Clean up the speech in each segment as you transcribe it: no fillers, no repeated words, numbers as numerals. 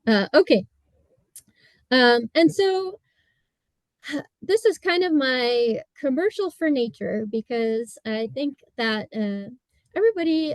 Okay. And so this is kind of my commercial for nature because I think that everybody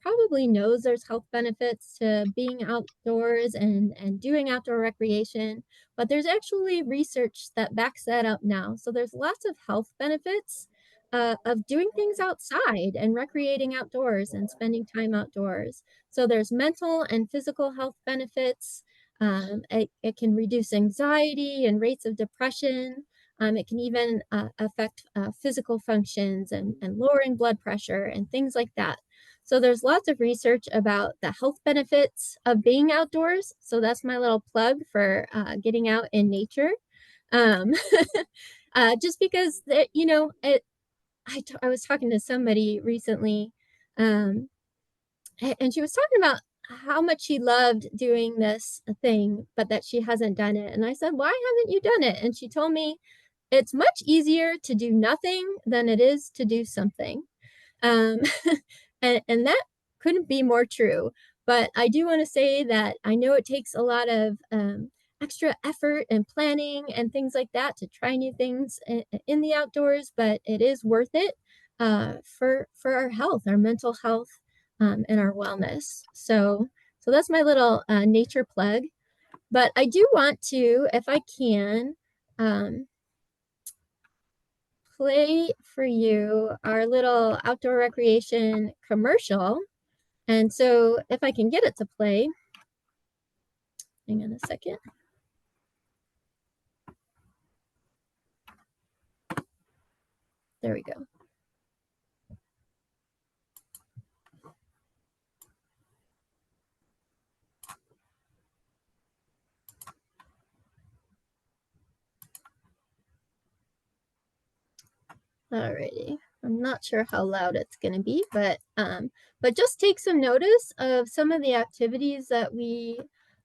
probably knows there's health benefits to being outdoors and doing outdoor recreation, but there's actually research that backs that up now. So there's lots of health benefits of doing things outside and recreating outdoors and spending time outdoors. So there's mental and physical health benefits. It can reduce anxiety and rates of depression. It can even affect physical functions and lowering blood pressure and things like that. So there's lots of research about the health benefits of being outdoors. So that's my little plug for getting out in nature. Um, just because I was talking to somebody recently, um, and she was talking about how much she loved doing this thing, but that she hasn't done it. And I said, "Why haven't you done it?" And she told me, "It's much easier to do nothing than it is to do something." Um, and that couldn't be more true. But I do want to say that I know it takes a lot of extra effort and planning and things like that to try new things in the outdoors, but it is worth it for our health, our mental health, and our wellness. So that's my little nature plug. But I do want to, if I can, um, play for you our little outdoor recreation commercial. And so if I can get it to play, hang on a second. There we go. Alrighty. I'm not sure how loud it's going to be, but just take some notice of some of the activities that we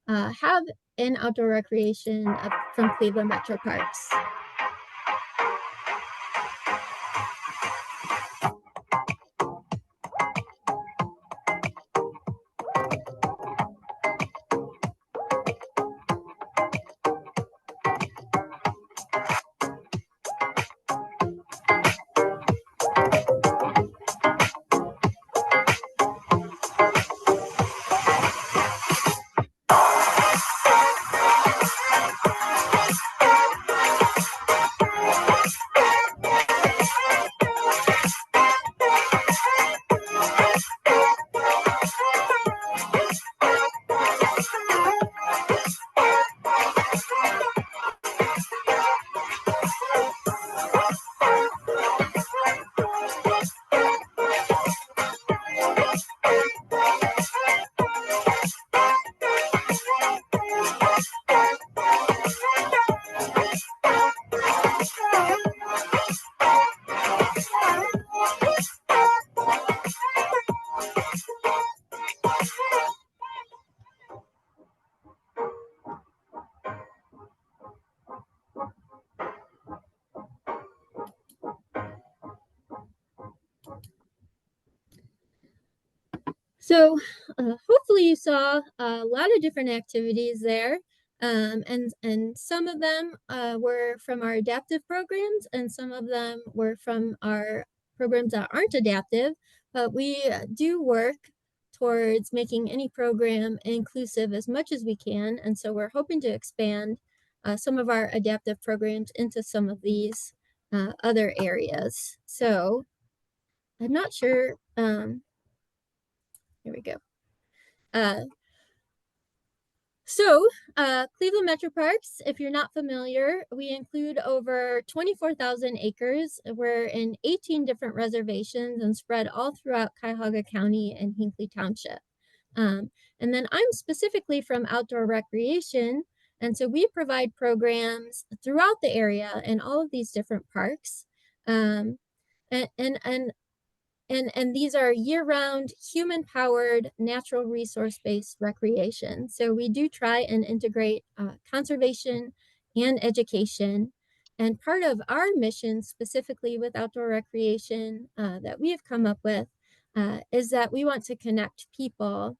have in outdoor recreation from Cleveland Metroparks. So hopefully you saw a lot of different activities there. And some of them were from our adaptive programs, and some of them were from our programs that aren't adaptive, but we do work towards making any program inclusive as much as we can. And so we're hoping to expand some of our adaptive programs into some of these other areas. So I'm not sure. Here we go. Uh, So, Cleveland Metroparks, if you're not familiar, we include over 24,000 acres. We're in 18 different reservations and spread all throughout Cuyahoga County and Hinckley Township. And then I'm specifically from outdoor recreation, and so we provide programs throughout the area in all of these different parks. Um, and, and, and and these are year-round, human-powered, natural resource-based recreation. So we do try and integrate conservation and education. And part of our mission, specifically with outdoor recreation that we have come up with, is that we want to connect people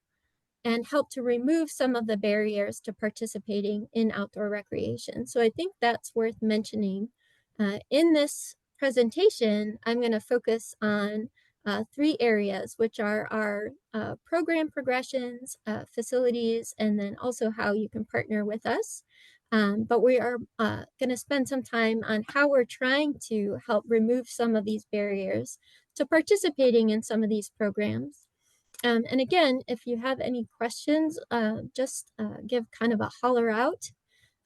and help to remove some of the barriers to participating in outdoor recreation. So I think that's worth mentioning. In this presentation, I'm going to focus on three areas, which are our program progressions, facilities, and then also how you can partner with us. But we are going to spend some time on how we're trying to help remove some of these barriers to participating in some of these programs. And again, if you have any questions, just give kind of a holler out,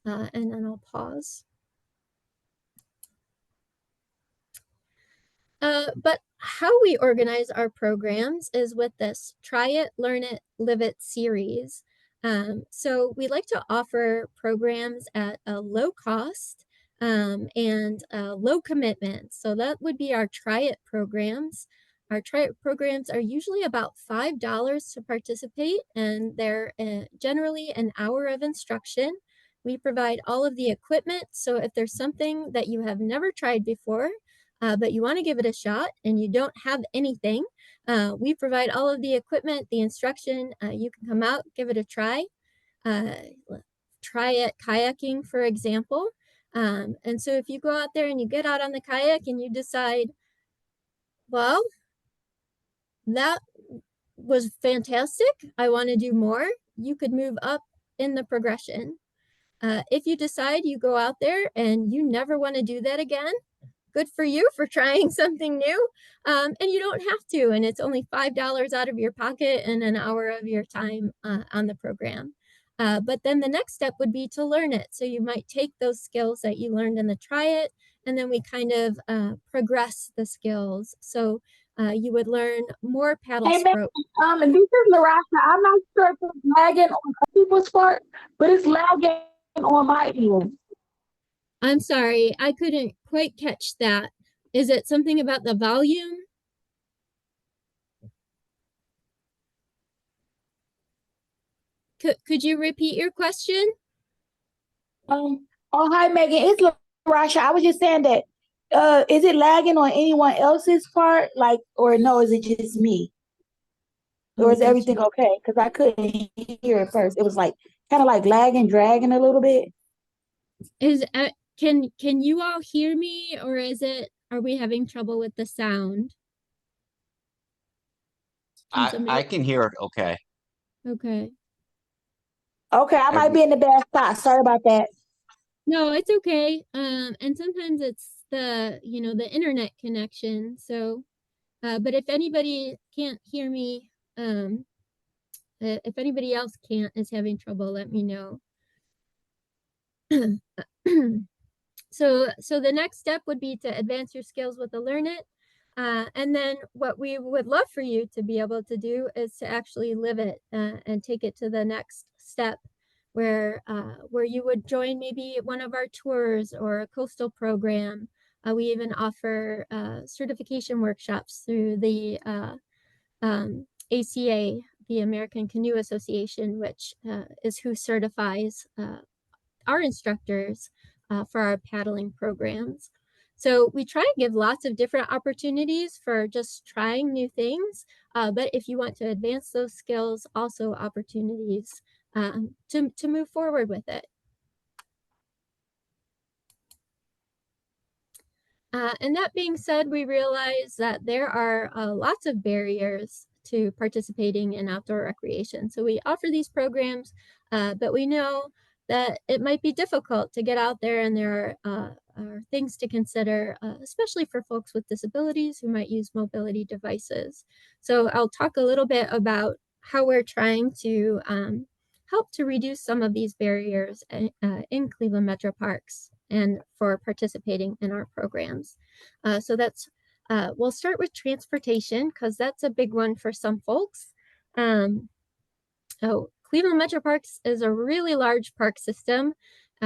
and then I'll pause. But how we organize our programs is with this Try It, Learn It, Live It series. So we like to offer programs at a low cost and low commitment. So that would be our Try It programs. Our Try It programs are usually about $5 to participate, and they're generally an hour of instruction. We provide all of the equipment, so if there's something that you have never tried before, but you want to give it a shot and you don't have anything, we provide all of the equipment, the instruction. You can come out, give it a try. Try it kayaking, for example. And so if you go out there and you get out on the kayak and you decide, well, that was fantastic, I want to do more, you could move up in the progression. If you decide you go out there and you never want to do that again, good for you for trying something new. And you don't have to, and it's only $5 out of your pocket and an hour of your time on the program. But then the next step would be to learn it. So you might take those skills that you learned in the Try It, and then we kind of progress the skills. So you would learn more paddle Hey, man, stroke. and this is Larasha. I'm not sure if it's lagging on people's part, but it's lagging on my end. I'm sorry, I couldn't quite catch that. Is it something about the volume? Could you repeat your question? Oh, hi, Megan. It's Larasha. I was just saying that, is it lagging on anyone else's part? Like, or no, is it just me? Or Oh, is gotcha. everything okay? Because I couldn't hear it first. It was like kind of like lagging, dragging a little bit. Is can you all hear me, or are we having trouble with the sound? Can I somebody? can hear it okay. Okay. Okay, I I, might be in the bad spot. Sorry about that. No, it's okay. And sometimes it's the internet connection. So, but if anybody can't hear me, if anybody else is having trouble, let me know. So the next step would be to advance your skills with the Learn It. And then what we would love for you to be able to do is to actually live it and take it to the next step where you would join maybe one of our tours or a coastal program. We even offer certification workshops through the ACA, the American Canoe Association, which is who certifies our instructors for our paddling programs. So we try and give lots of different opportunities for just trying new things. But if you want to advance those skills, also opportunities to move forward with it. And that being said, we realize that there are lots of barriers to participating in outdoor recreation. So we offer these programs, but we know that it might be difficult to get out there, and there are things to consider, especially for folks with disabilities who might use mobility devices. So I'll talk a little bit about how we're trying to help to reduce some of these barriers in Cleveland Metroparks and for participating in our programs. So we'll start with transportation, because that's a big one for some folks. Cleveland Metroparks is a really large park system.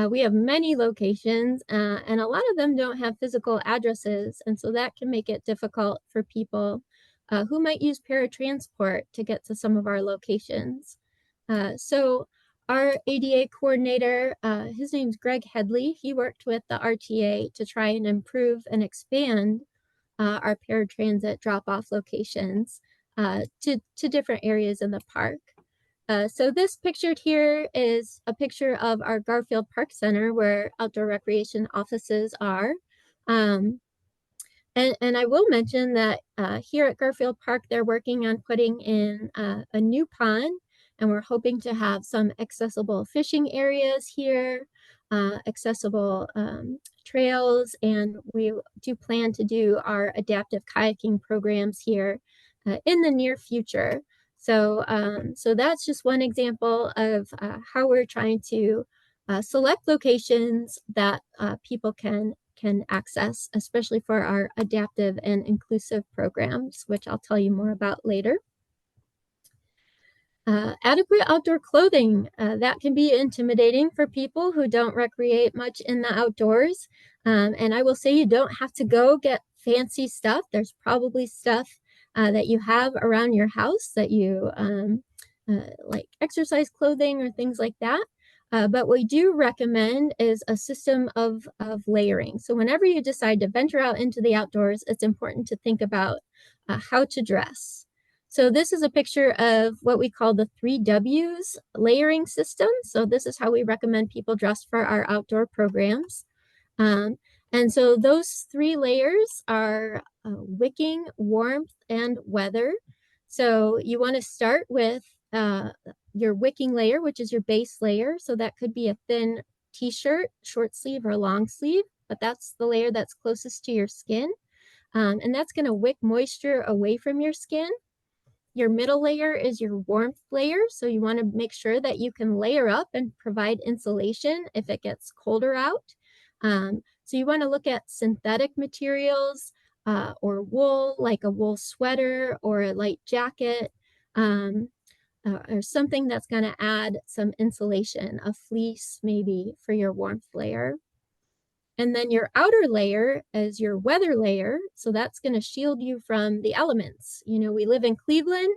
We have many locations, and a lot of them don't have physical addresses, and so that can make it difficult for people who might use paratransport to get to some of our locations. So our ADA coordinator, his name's Greg Headley. He worked with the RTA to try and improve and expand our paratransit drop-off locations to different areas in the park. So this pictured here is a picture of our Garfield Park Center where outdoor recreation offices are. Um, and I will mention that here at Garfield Park, they're working on putting in a new pond, and we're hoping to have some accessible fishing areas here, accessible trails, and we do plan to do our adaptive kayaking programs here in the near future. So that's just one example of how we're trying to select locations that people can access, especially for our adaptive and inclusive programs, which I'll tell you more about later. Adequate outdoor clothing, that can be intimidating for people who don't recreate much in the outdoors. And I will say you don't have to go get fancy stuff. There's probably stuff that you have around your house that you like exercise clothing or things like that. But what we do recommend is a system of layering. So whenever you decide to venture out into the outdoors, it's important to think about how to dress. So this is a picture of what we call the 3Ws layering system. So this is how we recommend people dress for our outdoor programs. And so those 3 layers are wicking, warmth, and weather. So you want to start with your wicking layer, which is your base layer. So that could be a thin t-shirt, short sleeve, or long sleeve, but that's the layer that's closest to your skin. And that's going to wick moisture away from your skin. Your middle layer is your warmth layer, so you want to make sure that you can layer up and provide insulation if it gets colder out. So you want to look at synthetic materials or wool, like a wool sweater or a light jacket, or something that's going to add some insulation, a fleece maybe for your warmth layer. And then your outer layer is your weather layer. So that's going to shield you from the elements. You know, we live in Cleveland.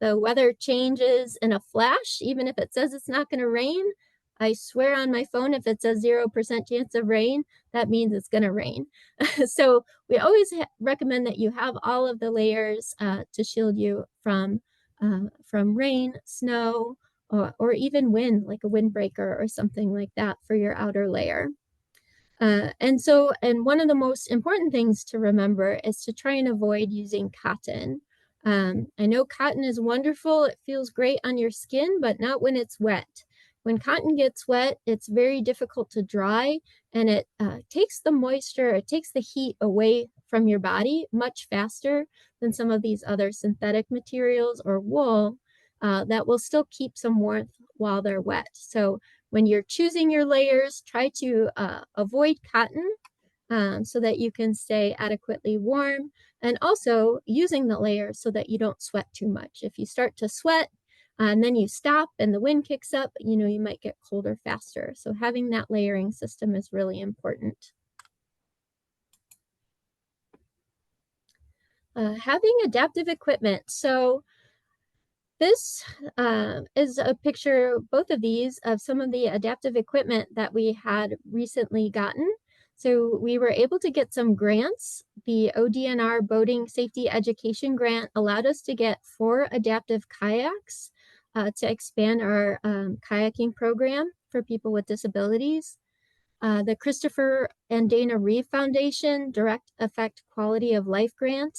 The weather changes in a flash, even if it says it's not going to rain. I swear on my phone, if it says 0% chance of rain, that means it's going to rain. So we always recommend that you have all of the layers to shield you from rain, snow, or even wind, like a windbreaker or something like that for your outer layer. And one of the most important things to remember is to try and avoid using cotton. I know cotton is wonderful. It feels great on your skin, but not when it's wet. When cotton gets wet, it's very difficult to dry, and it takes the moisture, it takes the heat away from your body much faster than some of these other synthetic materials or wool that will still keep some warmth while they're wet. So when you're choosing your layers, try to avoid cotton so that you can stay adequately warm, and also using the layers so that you don't sweat too much. If you start to sweat and then you stop and the wind kicks up, you know, you might get colder faster. So having that layering system is really important. Having adaptive equipment. So this is a picture, both of these, of some of the adaptive equipment that we had recently gotten. So we were able to get some grants. The ODNR Boating Safety Education Grant allowed us to get 4 adaptive kayaks to expand our kayaking program for people with disabilities. The Christopher and Dana Reeve Foundation Direct Effect Quality of Life Grant,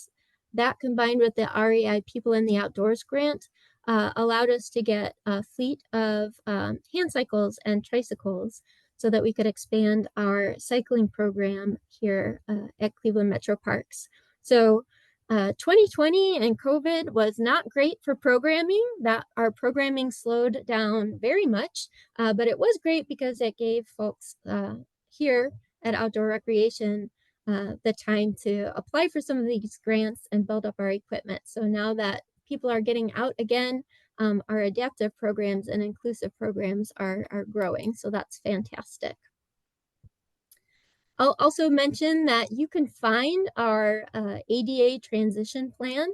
that combined with the REI People in the Outdoors Grant, allowed us to get a fleet of hand cycles and tricycles so that we could expand our cycling program here at Cleveland Metroparks. So 2020 and COVID was not great for programming. That our programming slowed down very much, but it was great because it gave folks here at Outdoor Recreation the time to apply for some of these grants and build up our equipment. So now that people are getting out again, our adaptive programs and inclusive programs are growing. So that's fantastic. I'll also mention that you can find our ADA transition plan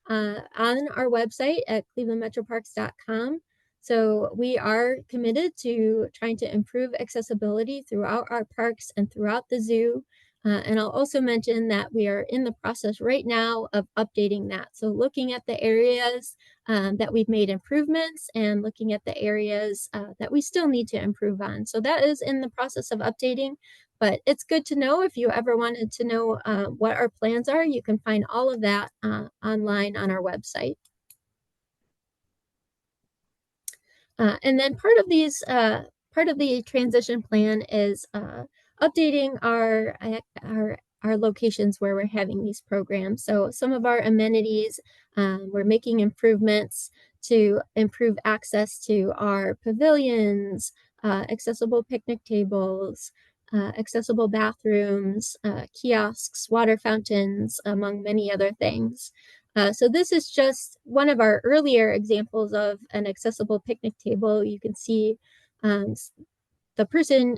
on our website at clevelandmetroparks.com. So we are committed to trying to improve accessibility throughout our parks and throughout the zoo. And I'll also mention that we are in the process right now of updating that. So looking at the areas that we've made improvements and looking at the areas that we still need to improve on. So that is in the process of updating, but it's good to know. If you ever wanted to know what our plans are, you can find all of that online on our website. And then part of the transition plan is updating our locations where we're having these programs. So some of our amenities, we're making improvements to improve access to our pavilions, accessible picnic tables, accessible bathrooms, kiosks, water fountains, among many other things. So this is just one of our earlier examples of an accessible picnic table. You can see um, the person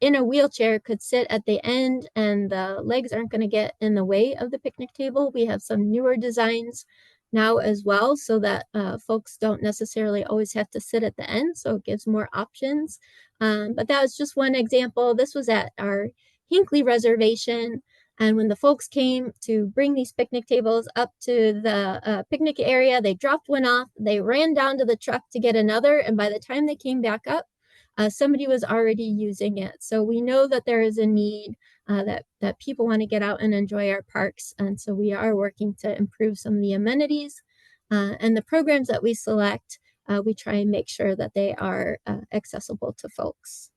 in a wheelchair could sit at the end and the legs aren't going to get in the way of the picnic table. We have some newer designs now as well so that folks don't necessarily always have to sit at the end, so it gives more options. But that was just one example. This was at our Hinckley reservation. And when the folks came to bring these picnic tables up to the picnic area, they dropped one off, they ran down to the truck to get another. And by the time they came back up, somebody was already using it. So we know that there is a need that people want to get out and enjoy our parks. And so we are working to improve some of the amenities and the programs that we select. We try and make sure that they are accessible to folks.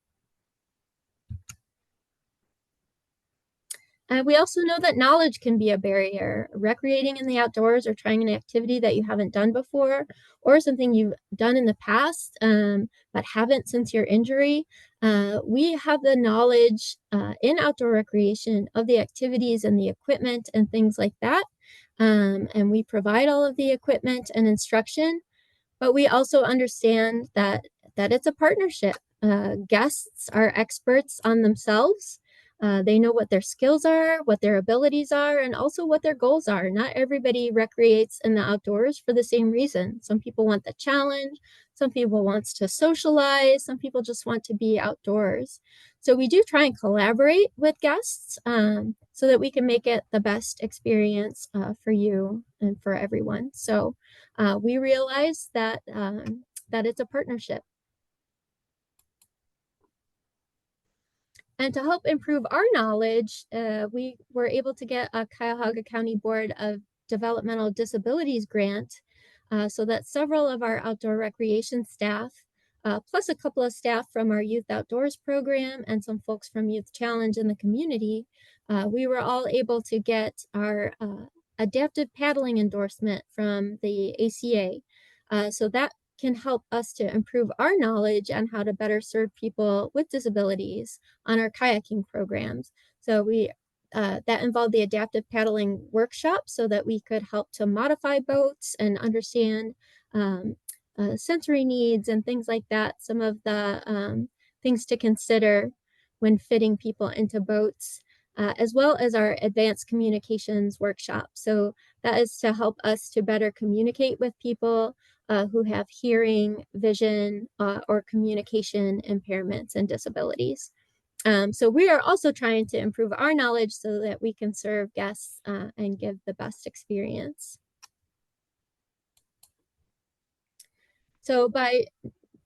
We also know that knowledge can be a barrier. Recreating in the outdoors or trying an activity that you haven't done before or something you've done in the past but haven't since your injury. We have the knowledge in outdoor recreation of the activities and the equipment and things like that. And we provide all of the equipment and instruction, but we also understand that it's a partnership. Guests are experts on themselves. They know what their skills are, what their abilities are, and also what their goals are. Not everybody recreates in the outdoors for the same reason. Some people want the challenge, some people want to socialize, some people just want to be outdoors. So we do try and collaborate with guests so that we can make it the best experience for you and for everyone. So we realize that it's a partnership. And to help improve our knowledge, we were able to get a Cuyahoga County Board of Developmental Disabilities grant so that several of our outdoor recreation staff, plus a couple of staff from our Youth Outdoors program and some folks from Youth Challenge in the community, we were all able to get our adaptive paddling endorsement from the ACA. So that can help us to improve our knowledge on how to better serve people with disabilities on our kayaking programs. So that involved the adaptive paddling workshop so that we could help to modify boats and understand sensory needs and things like that. Some of the things to consider when fitting people into boats, as well as our advanced communications workshop. So that is to help us to better communicate with people who have hearing, vision, or communication impairments and disabilities. So we are also trying to improve our knowledge so that we can serve guests and give the best experience. So by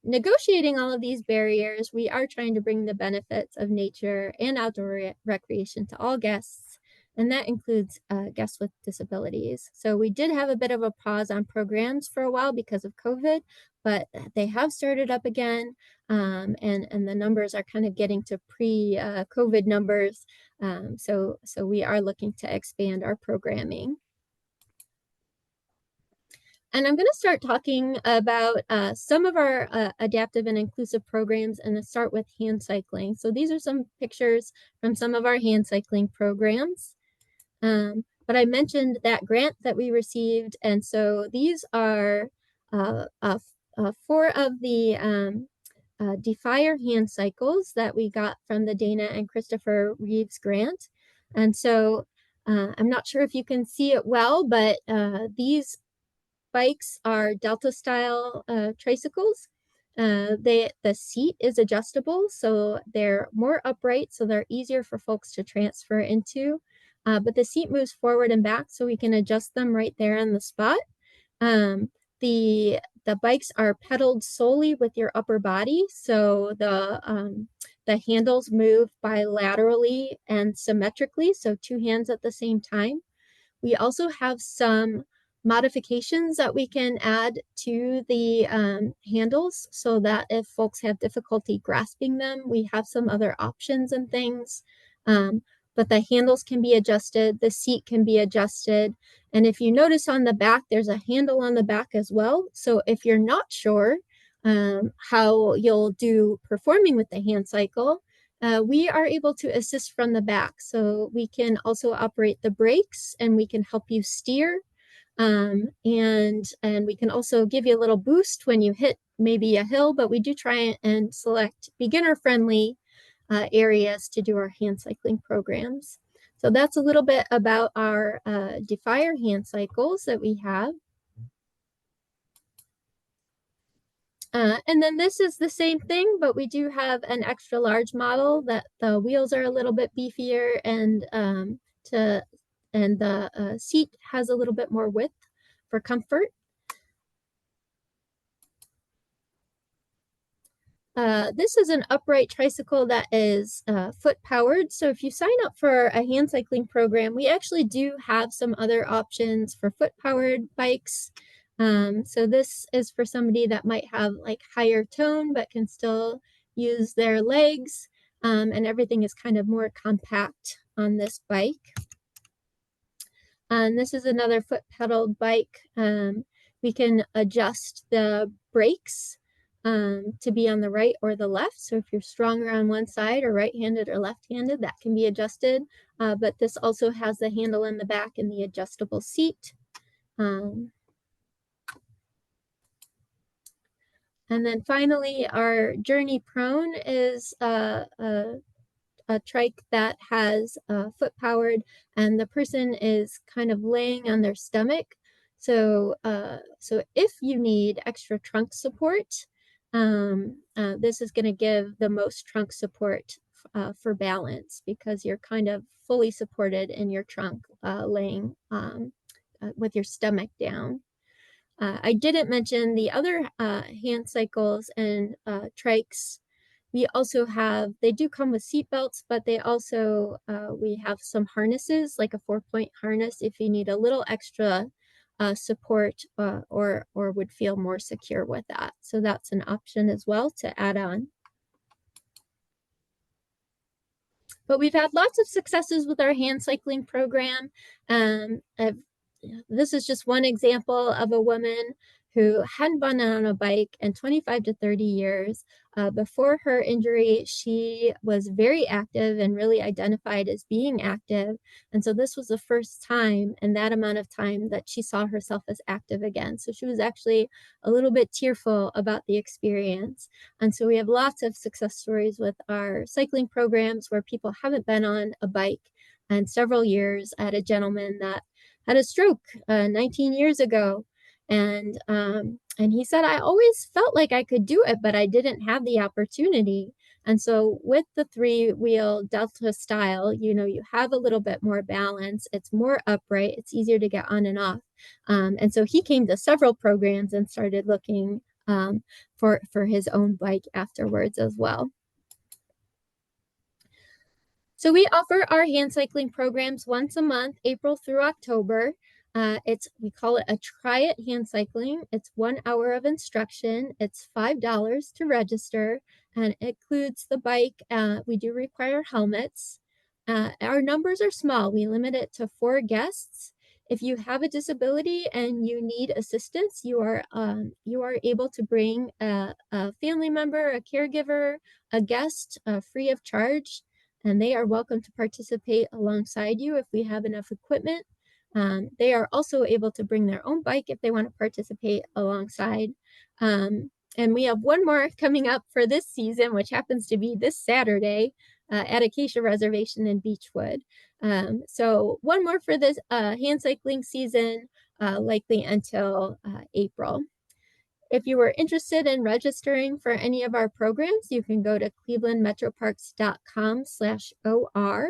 negotiating all of these barriers, we are trying to bring the benefits of nature and outdoor recreation to all guests, and that includes guests with disabilities. So we did have a bit of a pause on programs for a while because of COVID, but they have started up again, and the numbers are kind of getting to pre-COVID numbers. So we are looking to expand our programming. And I'm going to start talking about some of our adaptive and inclusive programs, and I'll start with hand cycling. So these are some pictures from some of our hand cycling programs. But I mentioned that grant that we received, and so these are 4 of the Defier hand cycles that we got from the Dana and Christopher Reeves grant. And so I'm not sure if you can see it well, but these bikes are Delta style tricycles. The seat is adjustable, so they're more upright, so they're easier for folks to transfer into. But the seat moves forward and back, so we can adjust them right there on the spot. Um, the bikes are pedaled solely with your upper body, so the handles move bilaterally and symmetrically, so two hands at the same time. We also have some modifications that we can add to the handles so that if folks have difficulty grasping them, we have some other options and things. But the handles can be adjusted, the seat can be adjusted. And if you notice on the back, there's a handle on the back as well. So if you're not sure how you'll do performing with the hand cycle, we are able to assist from the back. So we can also operate the brakes and we can help you steer. And we can also give you a little boost when you hit maybe a hill, but we do try and select beginner friendly areas to do our hand cycling programs. So that's a little bit about our Defier hand cycles that we have. And then this is the same thing, but we do have an extra large model that the wheels are a little bit beefier and the seat has a little bit more width for comfort. This is an upright tricycle that is foot powered. So if you sign up for a hand cycling program, we actually do have some other options for foot powered bikes. So this is for somebody that might have like higher tone, but can still use their legs. And everything is kind of more compact on this bike. And this is another foot pedaled bike. We can adjust the brakes to be on the right or the left. So if you're stronger on one side or right-handed or left-handed, that can be adjusted. But this also has the handle in the back and the adjustable seat. And then finally, our Journey Prone is a trike that has foot powered and the person is kind of laying on their stomach. So if you need extra trunk support, this is going to give the most trunk support for balance because you're kind of fully supported in your trunk laying with your stomach down. I didn't mention the other hand cycles and trikes. We also have, they do come with seat belts, but they also, we have some harnesses, like a 4-point harness if you need a little extra support or would feel more secure with that. So that's an option as well to add on. But we've had lots of successes with our hand cycling program. This is just one example of a woman who hadn't been on a bike in 25 to 30 years. Before her injury, she was very active and really identified as being active. And so this was the first time in that amount of time that she saw herself as active again. So she was actually a little bit tearful about the experience. And so we have lots of success stories with our cycling programs where people haven't been on a bike in several years. I had a gentleman that had a stroke 19 years ago. And he said, I always felt like I could do it, but I didn't have the opportunity. And so with the 3-wheel Delta style, you have a little bit more balance. It's more upright. It's easier to get on and off. And so he came to several programs and started looking for his own bike afterwards as well. So we offer our hand cycling programs once a month, April through October. We call it a Try It hand cycling. It's 1 hour of instruction. It's $5 to register, and it includes the bike. We do require helmets. Our numbers are small. We limit it to 4 guests. If you have a disability and you need assistance, you are able to bring a family member, a caregiver, a guest free of charge, and they are welcome to participate alongside you if we have enough equipment. They are also able to bring their own bike if they want to participate alongside. And we have one more coming up for this season, which happens to be this Saturday at Acacia Reservation in Beechwood. So one more for this hand cycling season, likely until April. If you were interested in registering for any of our programs, you can go to clevelandmetroparks.com/OR.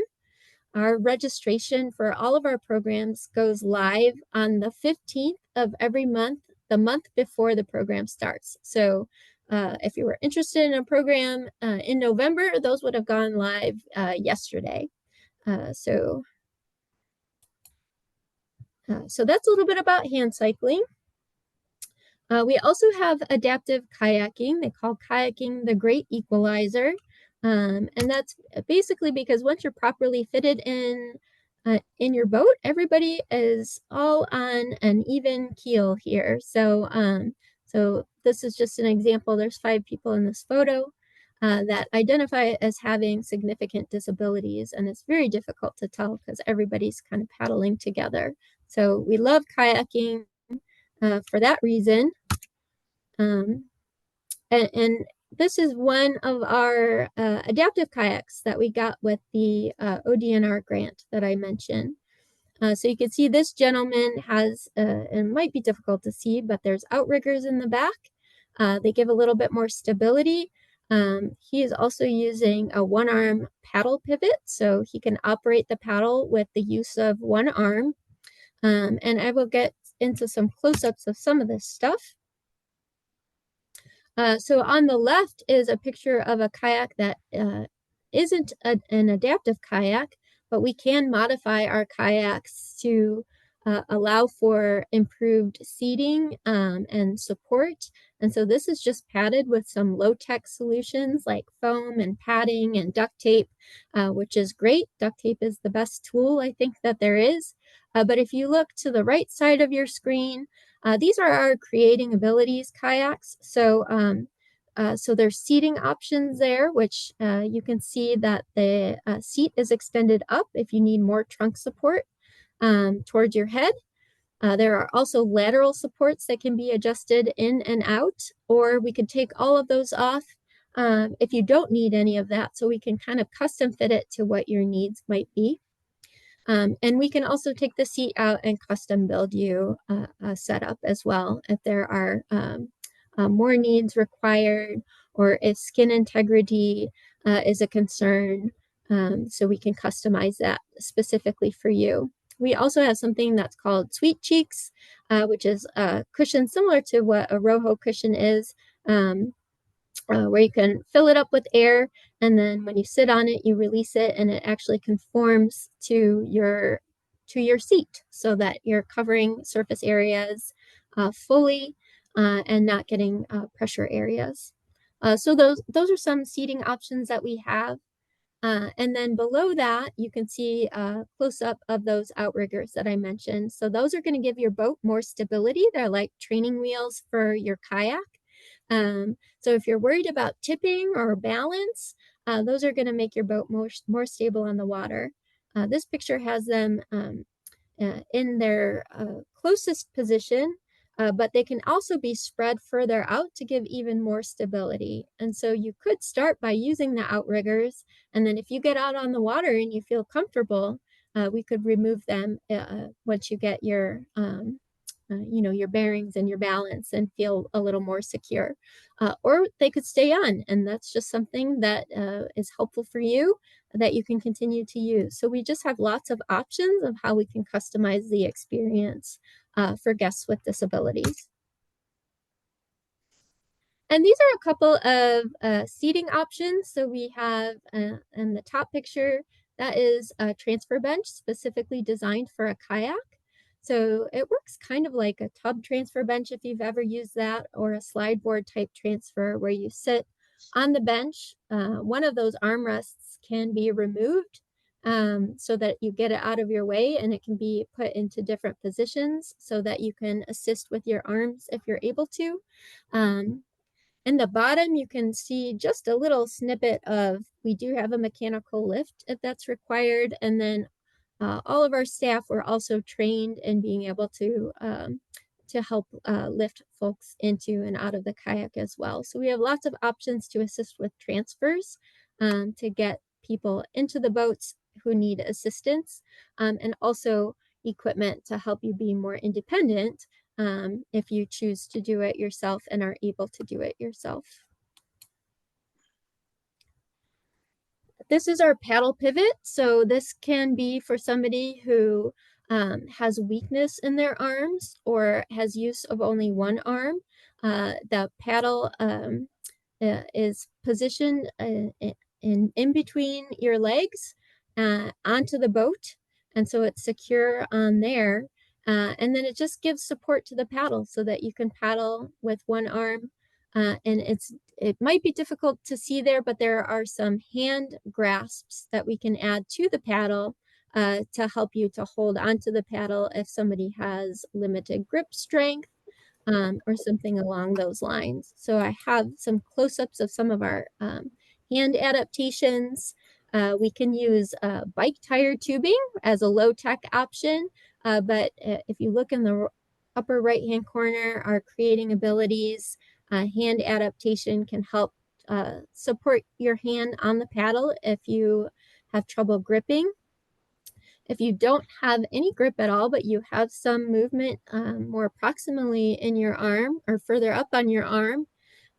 Our registration for all of our programs goes live on the 15th of every month, the month before the program starts. So if you were interested in a program in November, those would have gone live yesterday. So that's a little bit about hand cycling. We also have adaptive kayaking. They call kayaking the great equalizer. And that's basically because once you're properly fitted in your boat, everybody is all on an even keel here. So this is just an example. There's 5 people in this photo that identify as having significant disabilities, and it's very difficult to tell because everybody's kind of paddling together. So we love kayaking for that reason. And this is one of our adaptive kayaks that we got with the ODNR grant that I mentioned. So you can see this gentleman has, it might be difficult to see, but there's outriggers in the back. They give a little bit more stability. He is also using a one-arm paddle pivot, so he can operate the paddle with the use of one arm. And I will get into some close-ups of some of this stuff. So on the left is a picture of a kayak that isn't an adaptive kayak, but we can modify our kayaks to allow for improved seating and support. And so this is just padded with some low-tech solutions like foam and padding and duct tape, which is great. Duct tape is the best tool I think that there is. But if you look to the right side of your screen, these are our Creating Abilities kayaks. So there's seating options there, which you can see that the seat is extended up if you need more trunk support towards your head. There are also lateral supports that can be adjusted in and out, or we could take all of those off if you don't need any of that. So we can kind of custom fit it to what your needs might be. And we can also take the seat out and custom build you a setup as well if there are more needs required, or if skin integrity is a concern. So we can customize that specifically for you. We also have something that's called Sweet Cheeks, which is a cushion similar to what a Roho cushion is, where you can fill it up with air, and then when you sit on it, you release it, and it actually conforms to your seat so that you're covering surface areas fully and not getting pressure areas. So those are some seating options that we have. And then below that, you can see a close-up of those outriggers that I mentioned. So those are going to give your boat more stability. They're like training wheels for your kayak. So if you're worried about tipping or balance, those are going to make your boat more stable on the water. This picture has them in their closest position, but they can also be spread further out to give even more stability. And so you could start by using the outriggers, and then if you get out on the water and you feel comfortable, we could remove them once you get your your bearings and your balance and feel a little more secure. Or they could stay on, and that's just something that is helpful for you that you can continue to use. So we just have lots of options of how we can customize the experience for guests with disabilities. And these are a couple of seating options. So we have in the top picture, that is a transfer bench specifically designed for a kayak. So it works kind of like a tub transfer bench if you've ever used that, or a slide board type transfer where you sit on the bench. One of those armrests can be removed so that you get it out of your way, and it can be put into different positions so that you can assist with your arms if you're able to. In the bottom, you can see just a little snippet of, we do have a mechanical lift if that's required. And then all of our staff were also trained in being able to help lift folks into and out of the kayak as well. So we have lots of options to assist with transfers to get people into the boats who need assistance, and also equipment to help you be more independent if you choose to do it yourself and are able to do it yourself. This is our paddle pivot. So this can be for somebody who has weakness in their arms or has use of only one arm. The paddle is positioned in between your legs onto the boat. And so it's secure on there. And then it just gives support to the paddle so that you can paddle with one arm. And it might be difficult to see there, but there are some hand grasps that we can add to the paddle to help you to hold onto the paddle if somebody has limited grip strength or something along those lines. So I have some close-ups of some of our hand adaptations. We can use bike tire tubing as a low-tech option, but if you look in the upper right-hand corner, our creating abilities, hand adaptation can help support your hand on the paddle if you have trouble gripping. If you don't have any grip at all, but you have some movement more proximally in your arm or further up on your arm,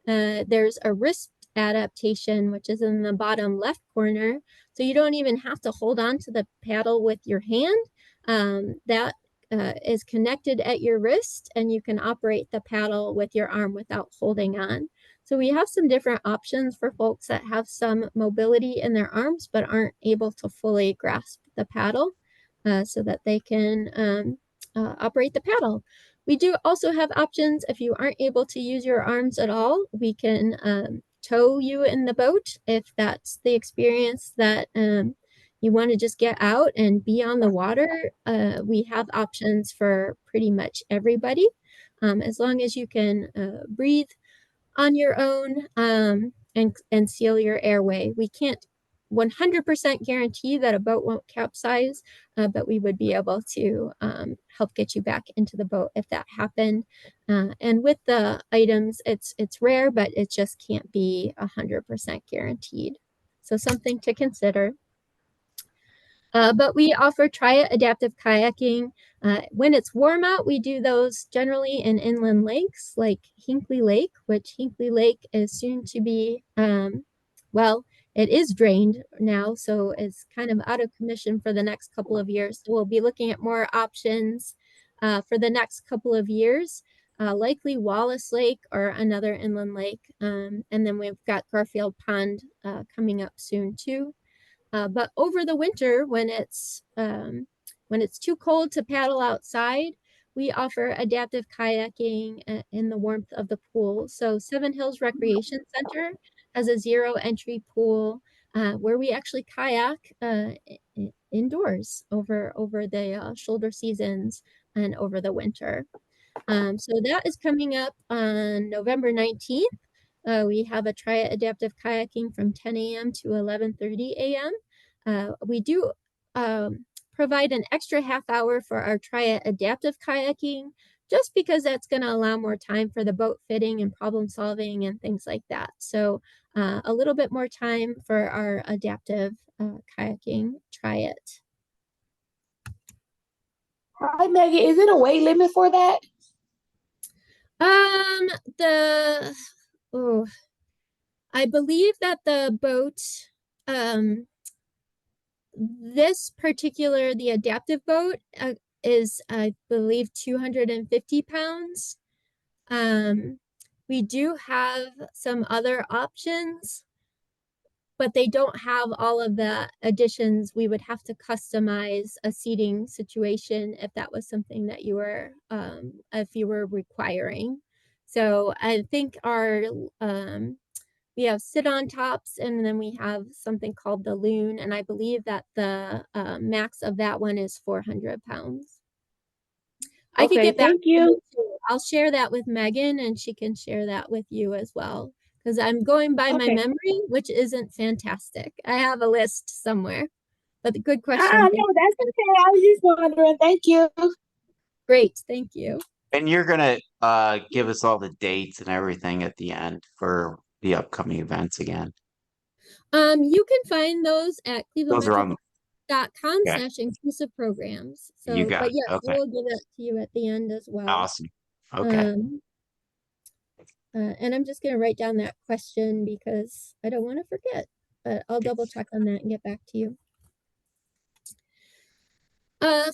there's a wrist adaptation, which is in the bottom left corner. So you don't even have to hold on to the paddle with your hand. That is connected at your wrist, and you can operate the paddle with your arm without holding on. So we have some different options for folks that have some mobility in their arms but aren't able to fully grasp the paddle so that they can operate the paddle. We do also have options if you aren't able to use your arms at all. We can tow you in the boat if that's the experience that you want to just get out and be on the water. We have options for pretty much everybody. As long as you can breathe on your own and seal your airway. We can't 100% guarantee that a boat won't capsize, but we would be able to help get you back into the boat if that happened. And with the items, it's rare, but it just can't be 100% guaranteed. So something to consider. But we offer try it adaptive kayaking. When it's warm out, we do those generally in inland lakes like Hinkley Lake, which Hinkley Lake is soon to be, well, it is drained now, so it's kind of out of commission for the next couple of years. So we'll be looking at more options for the next couple of years, likely Wallace Lake or another inland lake. And then we've got Garfield Pond coming up soon too. But over the winter, when it's too cold to paddle outside, we offer adaptive kayaking in the warmth of the pool. So Seven Hills Recreation Center has a zero entry pool where we actually kayak indoors over the shoulder seasons and over the winter. So that is coming up on November 19th. We have a try it adaptive kayaking from 10 a.m. to 11:30 a.m. We do provide an extra half hour for our try it adaptive kayaking, just because that's going to allow more time for the boat fitting and problem solving and things like that. So a little bit more time for our adaptive kayaking try it. Hi, Megan. Is it a weight limit for that? The oh, I believe that the boat this particular the adaptive boat is I believe 250 pounds. We do have some other options, but they don't have all of the additions. We would have to customize a seating situation if that was something that you were if you were requiring. So I think our we have sit-on tops, and then we have something called the loon, and I believe that the max of that one is 400 pounds. I could Okay, get back thank to you you. too. I'll share that with Megan, and she can share that with you as well, because I'm going by my Okay. memory, which isn't fantastic. I have a list somewhere, but good question. No, that's okay. I was just wondering. Thank you. Great, thank you. And you're gonna give us all the dates and everything at the end for the upcoming events again. You can find those at Those are on. clevelandmetroparks.com Okay, slash inclusive programs. you So, got but it. yes, I Okay, will give that to you at the end as well. awesome. Okay. Um, and I'm just going to write down that question because I don't want to forget, but I'll double check on that and get back to you.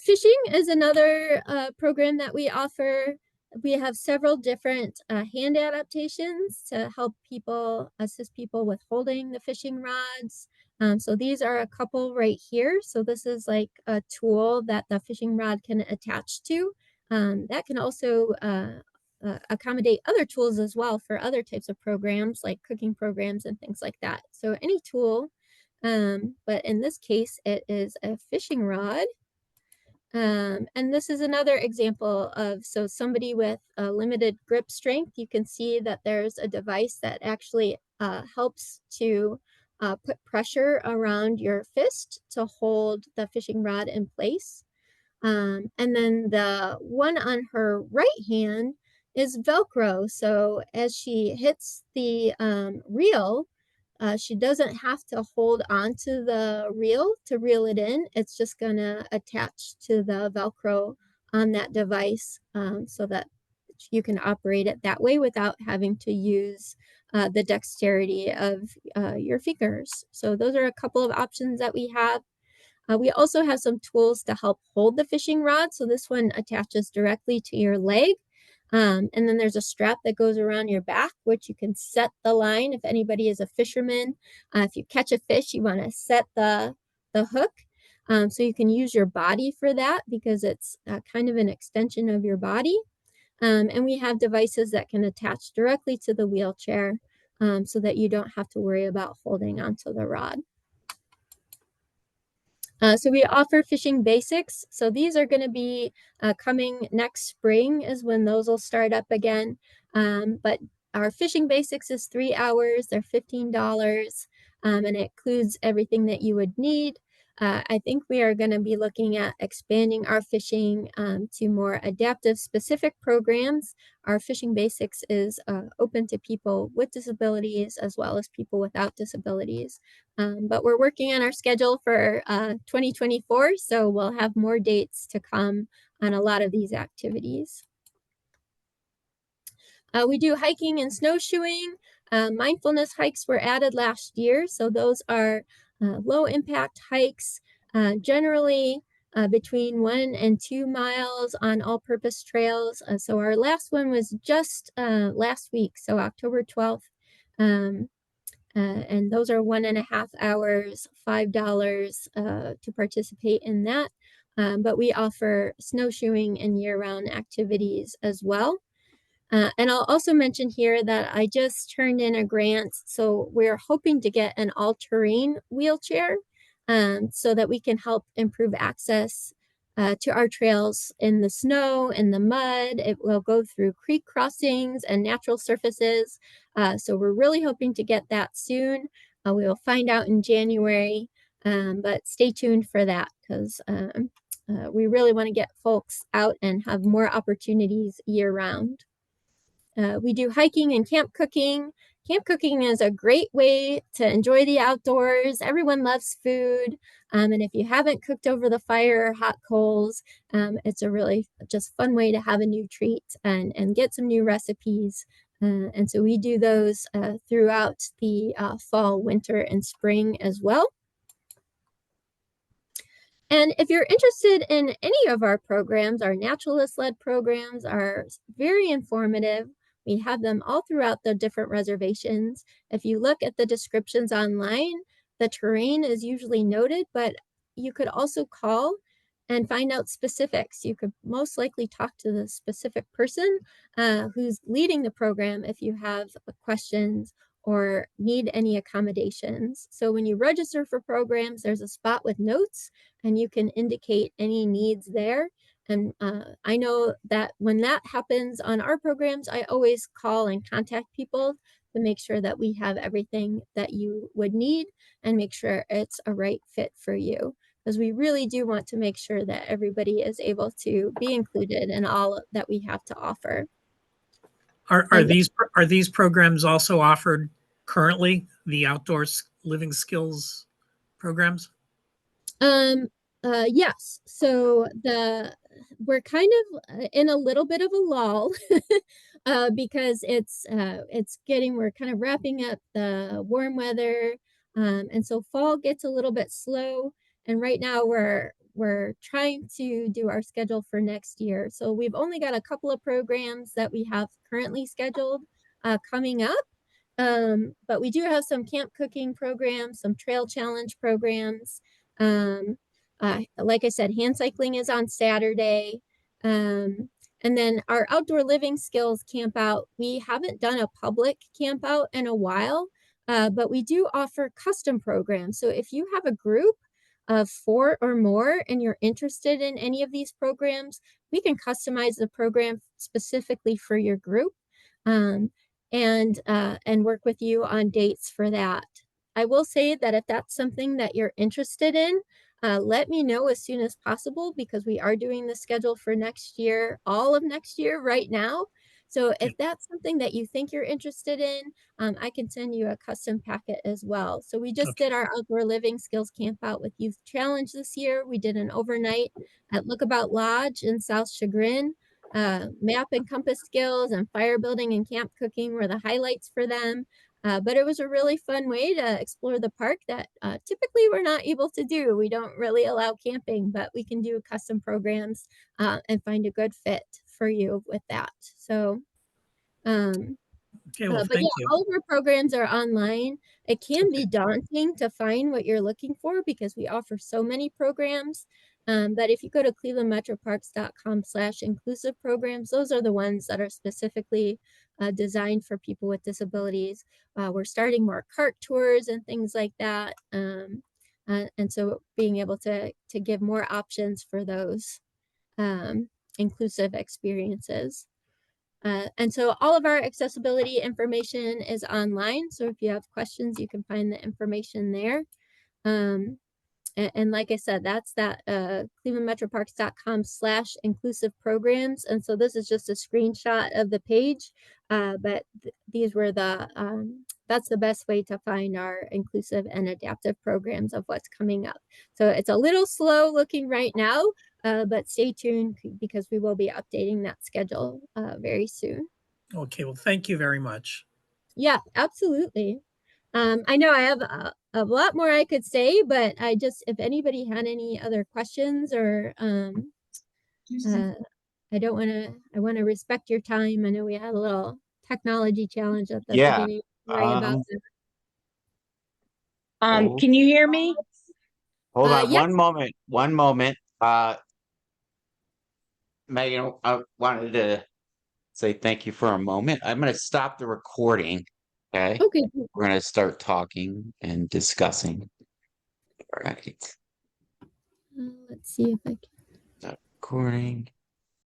Fishing is another program that we offer. We have several different hand adaptations to help people, assist people with holding the fishing rods. So these are a couple right here. So this is like a tool that the fishing rod can attach to. That can also accommodate other tools as well for other types of programs like cooking programs and things like that. So any tool, but in this case, it is a fishing rod. And this is another example of, so somebody with a limited grip strength, you can see that there's a device that actually helps to put pressure around your fist to hold the fishing rod in place. And then the one on her right hand is Velcro. So as she hits the reel, she doesn't have to hold onto the reel to reel it in. It's just gonna attach to the Velcro on that device so that you can operate it that way without having to use the dexterity of your fingers. So those are a couple of options that we have. We also have some tools to help hold the fishing rod. So this one attaches directly to your leg. And then there's a strap that goes around your back, which you can set the line. If anybody is a fisherman, if you catch a fish, you want to set the hook. So you can use your body for that because it's kind of an extension of your body. And we have devices that can attach directly to the wheelchair so that you don't have to worry about holding onto the rod. So we offer fishing basics. So these are going to be coming next spring is when those will start up again. But our fishing basics is 3 hours. They're $15 and it includes everything that you would need. I think we are going to be looking at expanding our fishing to more adaptive specific programs. Our fishing basics is open to people with disabilities as well as people without disabilities. But we're working on our schedule for 2024, so we'll have more dates to come on a lot of these activities. We do hiking and snowshoeing. Mindfulness hikes were added last year, so those are low impact hikes, generally between 1 and 2 miles on all-purpose trails. So our last one was just last week, so October 12th. And those are 1.5 hours, $5 to participate in that. But we offer snowshoeing and year-round activities as well. And I'll also mention here that I just turned in a grant. So we're hoping to get an all-terrain wheelchair so that we can help improve access to our trails in the snow, in the mud. It will go through creek crossings and natural surfaces. So we're really hoping to get that soon. We will find out in January, but stay tuned for that because we really want to get folks out and have more opportunities year round. We do hiking and camp cooking. Camp cooking is a great way to enjoy the outdoors. Everyone loves food. And if you haven't cooked over the fire or hot coals, it's a really just fun way to have a new treat and get some new recipes. And so we do those throughout the fall, winter, and spring as well. And if you're interested in any of our programs, our naturalist-led programs are very informative. We have them all throughout the different reservations. If you look at the descriptions online, the terrain is usually noted, but you could also call and find out specifics. You could most likely talk to the specific person who's leading the program if you have questions or need any accommodations. So when you register for programs, there's a spot with notes and you can indicate any needs there. And I know that when that happens on our programs, I always call and contact people to make sure that we have everything that you would need and make sure it's a right fit for you. Because we really do want to make sure that everybody is able to be included in all that we have to offer. Are these programs also offered currently, the outdoor living skills programs? Yes. So the we're kind of in a little bit of a lull because we're kind of wrapping up the warm weather, and so fall gets a little bit slow. And right now we're trying to do our schedule for next year. So we've only got a couple of programs that we have currently scheduled coming up. But we do have some camp cooking programs, some trail challenge programs. Like I said, hand cycling is on Saturday. And then our outdoor living skills camp out, we haven't done a public camp out in a while, but we do offer custom programs. So if you have a group of 4 or more and you're interested in any of these programs, we can customize the program specifically for your group. And work with you on dates for that. I will say that if that's something that you're interested in, let me know as soon as possible, because we are doing the schedule for next year, all of next year right now. So if that's something that you think you're interested in, I can send you a custom packet as well. So we just did our outdoor living skills camp out with Youth Challenge this year. We did an overnight at Lookabout Lodge in South Chagrin. Map and compass skills and fire building and camp cooking were the highlights for them. But it was a really fun way to explore the park that typically we're not able to do. We don't really allow camping, but we can do custom programs and find a good fit for you with that. So, Okay, well, but thank yeah, you. all of our programs are online. It can be daunting to find what you're looking for because we offer so many programs. But if you go to clevelandmetroparks.com/inclusive programs, those are the ones that are specifically designed for people with disabilities. We're starting more cart tours and things like that. And so being able to give more options for those inclusive experiences. And so all of our accessibility information is online. So if you have questions, you can find the information there. And like I said, that's that clevelandmetroparks.com/inclusive programs. And so this is just a screenshot of the page, but these were that's the best way to find our inclusive and adaptive programs of what's coming up. So it's a little slow looking right now, but stay tuned because we will be updating that schedule very soon. Okay, well, thank you very much. Yeah, absolutely. I know I have a lot more I could say, but if anybody had any other questions or I want to respect your time. I know we had a little technology challenge at the Yeah. beginning. Sorry about that. Can you hear me? Hold on Yes. one moment. Megan, I wanted to say thank you for a moment. I'm going to stop the recording. Okay. Okay. We're going to start talking and discussing. All right. Let's see if I can. Stop recording.